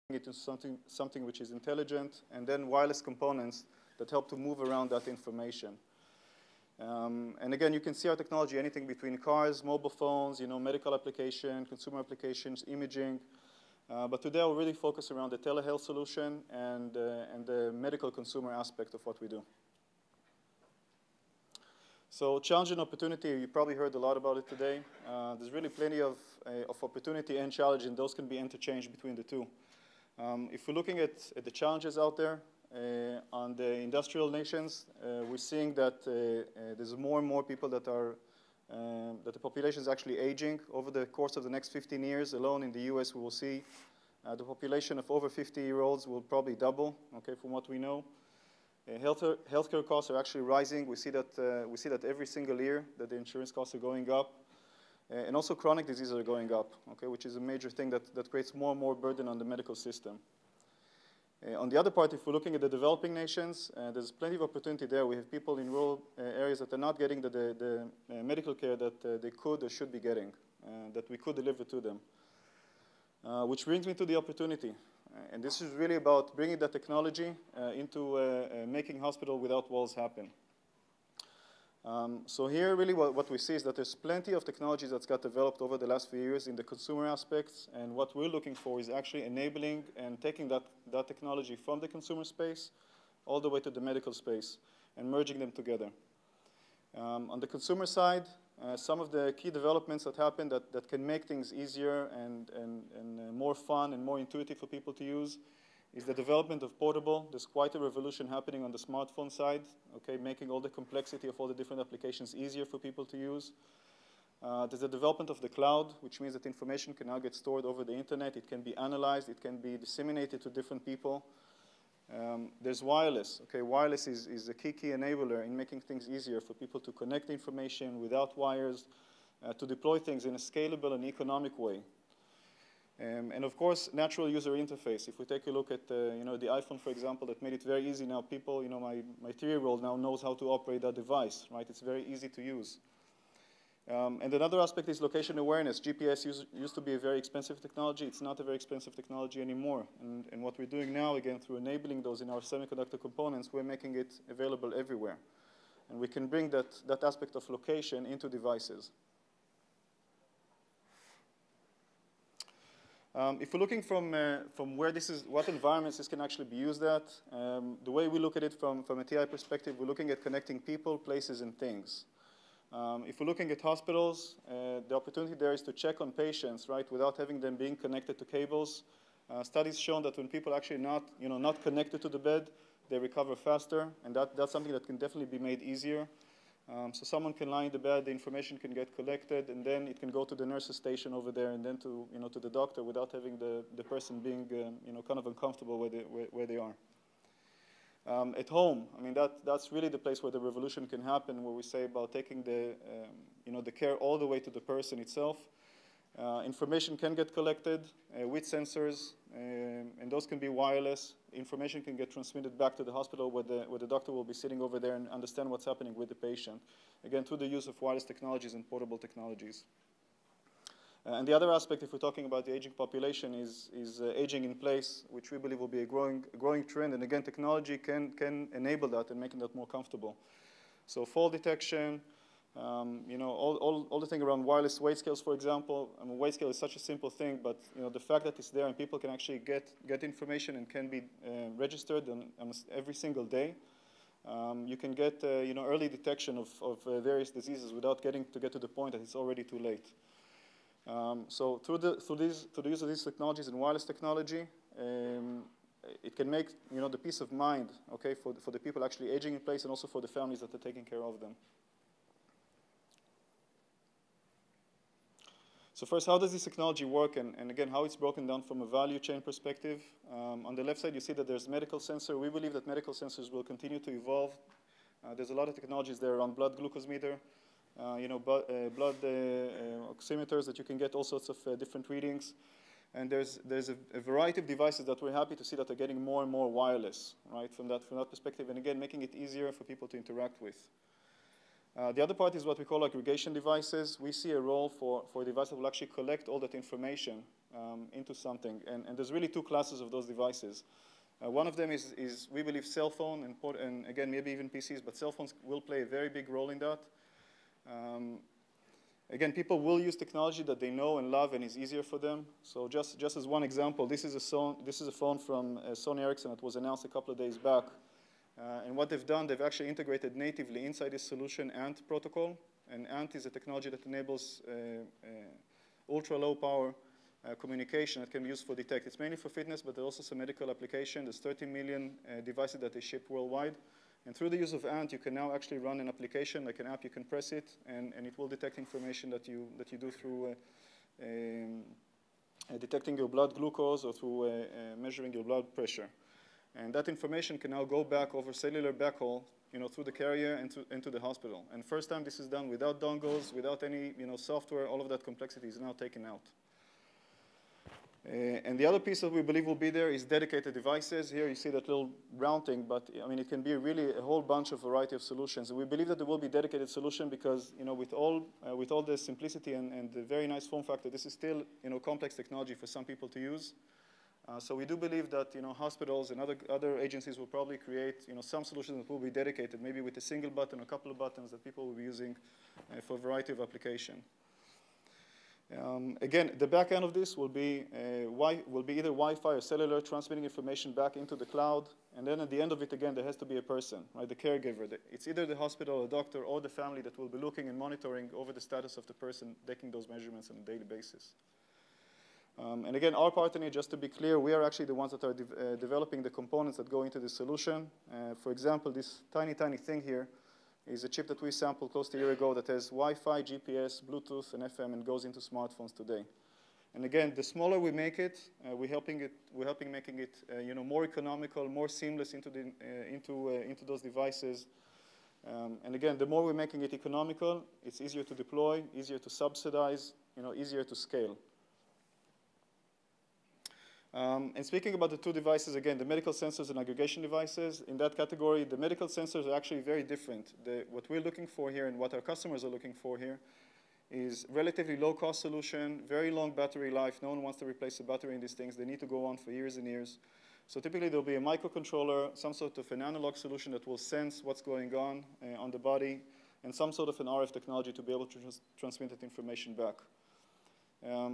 it into something which is intelligent, and then wireless components that help to move around that information. And again, you can see our technology, anything between cars, mobile phones, medical application, consumer applications, imaging. But today I'll really focus around the telehealth solution and the medical consumer aspect of what we do. So challenge and opportunity, you probably heard a lot about it today. There's really plenty of opportunity and challenge, and those can be interchanged between the two. If we're looking at the challenges out there, on the industrial nations, we're seeing that there's more and more people that the population is actually aging. Over the course of the next 15 years alone in the US, we will see the population of over 50-year-olds will probably double, okay, from what we know. Healthcare costs are actually rising. We see that every single year that the insurance costs are going up. And also chronic diseases are going up, okay, which is a major thing that creates more and more burden on the medical system. On the other part, if we're looking at the developing nations, there's plenty of opportunity there. We have people in rural areas that are not getting the medical care that they could or should be getting, that we could deliver to them. Which brings me to the opportunity. And this is really about bringing that technology into making hospital without walls happen. So here, really, what we see is that there's plenty of technologies that's got developed over the last few years in the consumer aspects, and what we're looking for is actually enabling and taking that technology from the consumer space all the way to the medical space and merging them together. On the consumer side, some of the key developments that happen that can make things easier and more fun and more intuitive for people to use is the development of portable. There's quite a revolution happening on the smartphone side, okay, making all the complexity of all the different applications easier for people to use. There's the development of the cloud, which means that information can now get stored over the internet. It can be analyzed. It can be disseminated to different people. There's wireless. Okay, wireless is a key enabler in making things easier for people to connect information without wires, to deploy things in a scalable and economic way. And of course, natural user interface. If we take a look at the iPhone, for example, that made it very easy now. People, my 3-year-old now knows how to operate that device, right? It's very easy to use. And another aspect is location awareness. GPS used to be a very expensive technology. It's not a very expensive technology anymore. And what we're doing now, again, through enabling those in our semiconductor components, we're making it available everywhere. And we can bring that aspect of location into devices. If we're looking from where what environments this can actually be used at, the way we look at it from a TI perspective, we're looking at connecting people, places, and things. If we're looking at hospitals, the opportunity there is to check on patients, right, without having them being connected to cables. Studies shown that when people are actually not connected to the bed, they recover faster, and that's something that can definitely be made easier. So someone can lie in the bed, the information can get collected, and then it can go to the nurse's station over there, and then to the doctor without having the person being kind of uncomfortable where they are. At home, I mean that's really the place where the revolution can happen, where we say about taking the care all the way to the person itself. Information can get collected with sensors, and those can be wireless. Information can get transmitted back to the hospital where the doctor will be sitting over there and understand what's happening with the patient. Again, through the use of wireless technologies and portable technologies. And the other aspect, if we're talking about the aging population, is aging in place, which we believe will be a growing trend. And again, technology can enable that and making that more comfortable. So fall detection, all the thing around wireless weight scales, for example. I mean, weight scale is such a simple thing, but the fact that it's there and people can actually get information and can be registered on every single day. You can get early detection of various diseases without getting to the point that it's already too late. So through the use of these technologies and wireless technology, it can make the peace of mind, okay, for the people actually aging in place and also for the families that are taking care of them. So first, how does this technology work, and again, how it's broken down from a value chain perspective? On the left side, you see that there's medical sensor. We believe that medical sensors will continue to evolve. There's a lot of technologies there around blood glucose meter, blood oximeters that you can get all sorts of different readings. And there's a variety of devices that we're happy to see that are getting more and more wireless, right, from that perspective, and again, making it easier for people to interact with. The other part is what we call aggregation devices. We see a role for a device that will actually collect all that information into something. And there's really two classes of those devices. One of them is we believe, cell phone, and again, maybe even PCs, but cell phones will play a very big role in that. Again, people will use technology that they know and love and is easier for them. So just as one example, this is a phone from Sony Ericsson that was announced a couple of days back. And what they've done, they've actually integrated natively inside this solution ANT protocol. And ANT is a technology that enables ultra-low power communication that can be used for detect. It's mainly for fitness, but there's also some medical application. There's 30 million devices that they ship worldwide. And through the use of ANT, you can now actually run an application, like an app, you can press it, and it will detect information that you do through detecting your blood glucose or through measuring your blood pressure. And that information can now go back over cellular backhaul, through the carrier into the hospital. And first time this is done without dongles, without any, software. All of that complexity is now taken out. And the other piece that we believe will be there is dedicated devices. Here you see that little round thing, but I mean, it can be really a whole bunch of variety of solutions. And we believe that there will be dedicated solution because, with all the simplicity and the very nice form factor, this is still, complex technology for some people to use. So we do believe that, hospitals and other agencies will probably create, some solutions that will be dedicated, maybe with a single button or a couple of buttons that people will be using for a variety of application. Again, the back end of this will be either Wi-Fi or cellular, transmitting information back into the cloud. And then at the end of it, again, there has to be a person, right? The caregiver. It's either the hospital, a doctor, or the family that will be looking and monitoring over the status of the person, taking those measurements on a daily basis. And again, our partner, just to be clear, we are actually the ones that are developing the components that go into the solution. For example, this tiny thing here is a chip that we sampled close to a year ago that has Wi-Fi, GPS, Bluetooth, and FM, and goes into smartphones today. And again, the smaller we make it, we're helping making it more economical, more seamless into those devices. And again, the more we're making it economical, it's easier to deploy, easier to subsidize, easier to scale. And speaking about the two devices, again, the medical sensors and aggregation devices, in that category, the medical sensors are actually very different. What we're looking for here and what our customers are looking for here is relatively low-cost solution, very long battery life. No one wants to replace the battery in these things. They need to go on for years and years. So typically, there'll be a microcontroller, some sort of an analog solution that will sense what's going on the body, and some sort of an RF technology to be able to transmit that information back.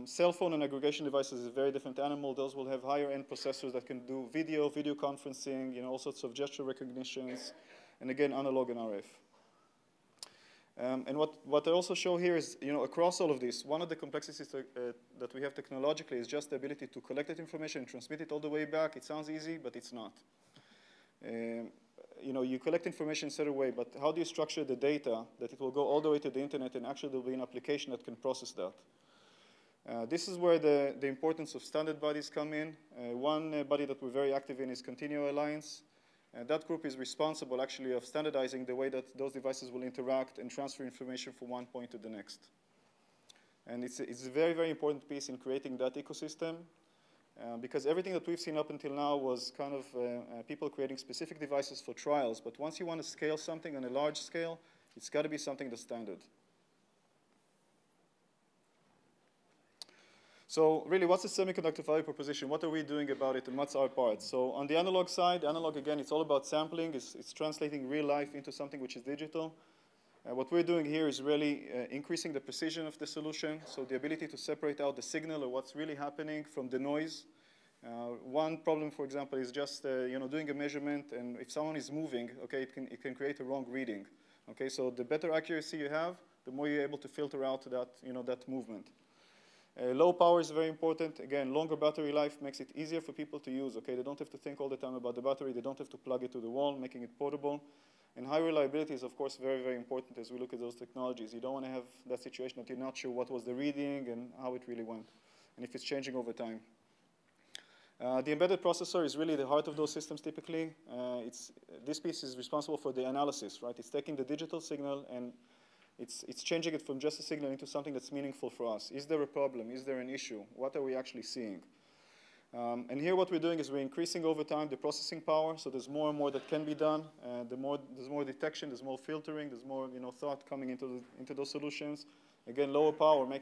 Cell phone and aggregation devices is a very different animal. Those will have higher-end processors that can do video conferencing, all sorts of gesture recognitions, and again, analog and RF. And what I also show here is, across all of this, one of the complexities that we have technologically is just the ability to collect that information and transmit it all the way back. It sounds easy, but it's not. You collect information in a certain way, but how do you structure the data that it will go all the way to the internet and actually there will be an application that can process that? This is where the importance of standard bodies come in. One body that we're very active in is Continuo Alliance. That group is responsible, actually, of standardizing the way that those devices will interact and transfer information from one point to the next. And it's a very, very important piece in creating that ecosystem because everything that we've seen up until now was kind of people creating specific devices for trials. But once you want to scale something on a large scale, it's got to be something that's standard. So really, what's the semiconductor value proposition? What are we doing about it, and what's our part? So on the analog side, analog, again, it's all about sampling. It's translating real life into something which is digital. What we're doing here is really increasing the precision of the solution, so the ability to separate out the signal or what's really happening from the noise. One problem, for example, is just doing a measurement, and if someone is moving, okay, it can create a wrong reading. Okay, so the better accuracy you have, the more you're able to filter out that movement. Low power is very important. Again, longer battery life makes it easier for people to use. Okay, they don't have to think all the time about the battery. They don't have to plug it to the wall, making it portable. And high reliability is, of course, very, very important as we look at those technologies. You don't want to have that situation that you're not sure what was the reading and how it really went, and if it's changing over time. The embedded processor is really the heart of those systems typically. This piece is responsible for the analysis, right? It's taking the digital signal and it's changing it from just a signal into something that's meaningful for us. Is there a problem? Is there an issue? What are we actually seeing? And here what we're doing is we're increasing over time the processing power, so there's more and more that can be done. There's more detection, there's more filtering, there's more thought coming into those solutions. Again, lower power, making